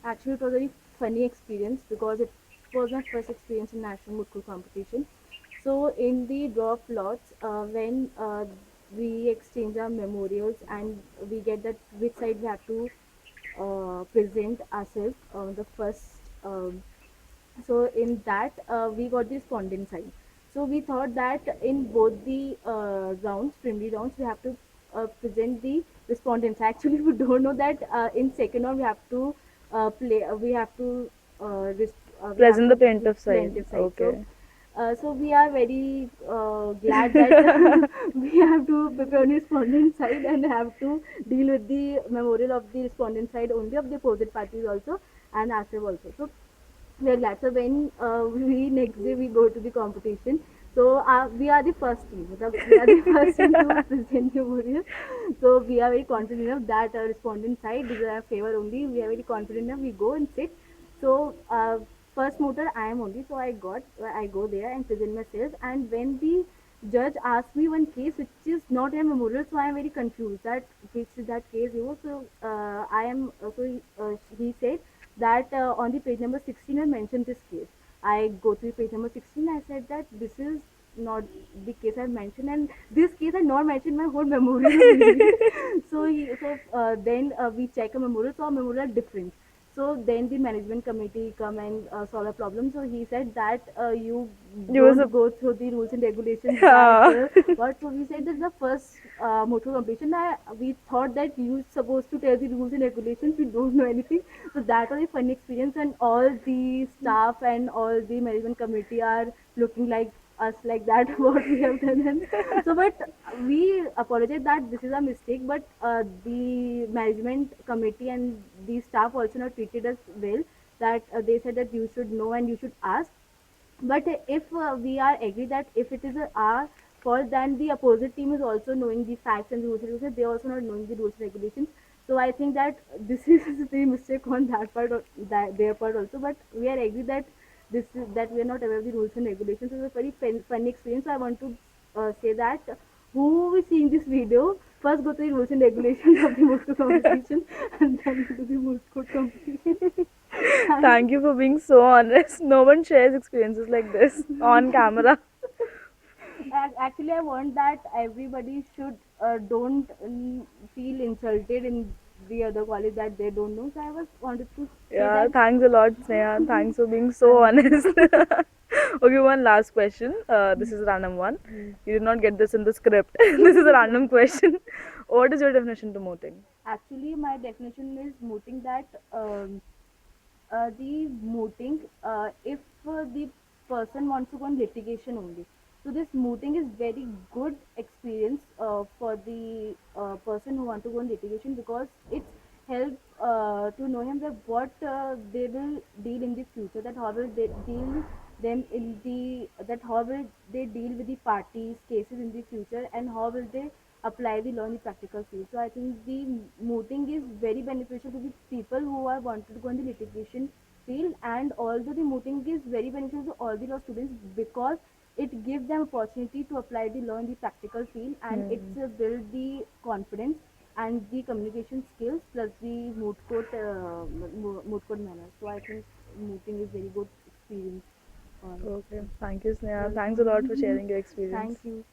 Actually, it was a very funny experience because it was my first experience in national moot court competition. So in the draw of lots, when we exchange our memorials and we get that which side we have to present ourselves, the first. So in that we got the respondent side. So we thought that in both the rounds, preliminary rounds, we have to present the respondents. Actually, we don't know that in second round we have to we have to we have Present the to plaintiff side. plaintiff side. So Okay. so we are very glad that we have to prepare on the respondent side and have to deal with the memorial of the respondent side only, of the opposite parties also, and ourselves also. So we are glad. So when we next day we go to the competition, so we are the first team. We are the first team to present the memorial. So we are very confident enough that respondent side is our favor only. We are very confident enough. We go and sit. So first motor I am only. So I go there and present myself. And when the judge asked me one case which is not a memorial, so I am very confused that which is that case. So I am he said that on the page number 16 I mentioned this case. I go to page number 16. I said that this is not the case I mentioned, and this case I not mentioned my whole memorial only. Then we check a memorial, so a memorial different. So then the management committee come and solve a problem. So he said that you You was don't a go through the rules and regulations. That yeah. what so we said that the first motor competition, we thought that you supposed to tell the rules and regulations. We don't know anything. So that was a fun experience, and all the staff and all the management committee are looking like us like that what we have done. And so but we apologize that this is a mistake, but the management committee and the staff also not treated us well, that they said that you should know and you should ask. But if we are agree that if it is our fault, then the opposite team is also knowing the facts and rules and regulations. They also not knowing the rules and regulations. So I think that this is the mistake on that part or that their part also. But we are agree that this is that we are not aware of the rules and regulations. It's a very funny experience. So I want to say that who is seeing this video, first go to the rules and regulations of the Moscow competition and then go to the Moscow competition. Thank Thank you for being so honest. No one shares experiences like this on camera. Actually, I want that everybody should don't feel insulted in the other college that they don't know. So I was wanted to say Yeah, that. thanks a lot, Sneha. Thanks for being so Thank you. honest. Okay, one last question. This is a random one. You did not get this in the script. This is a random question. What is your definition to mooting? Actually, my definition is mooting that the mooting, if the person wants to go on litigation only. So this mooting is very good experience for the person who want to go on litigation, because it's help to know him that what they will deal in the future, that how will they deal them in the, that how will they deal with the parties cases in the future, and how will they apply the law in the practical field. So I think the mooting is very beneficial to the people who are wanted to go in the litigation field, and also the mooting is very beneficial to all the law students, because it gives them opportunity to apply the law in the practical field, and it's build the confidence and the communication skills plus the moot court manner. So I think mooting is very good experience. Okay, thank you, Sneha. Thanks a lot for Welcome. sharing your experience. Thank you.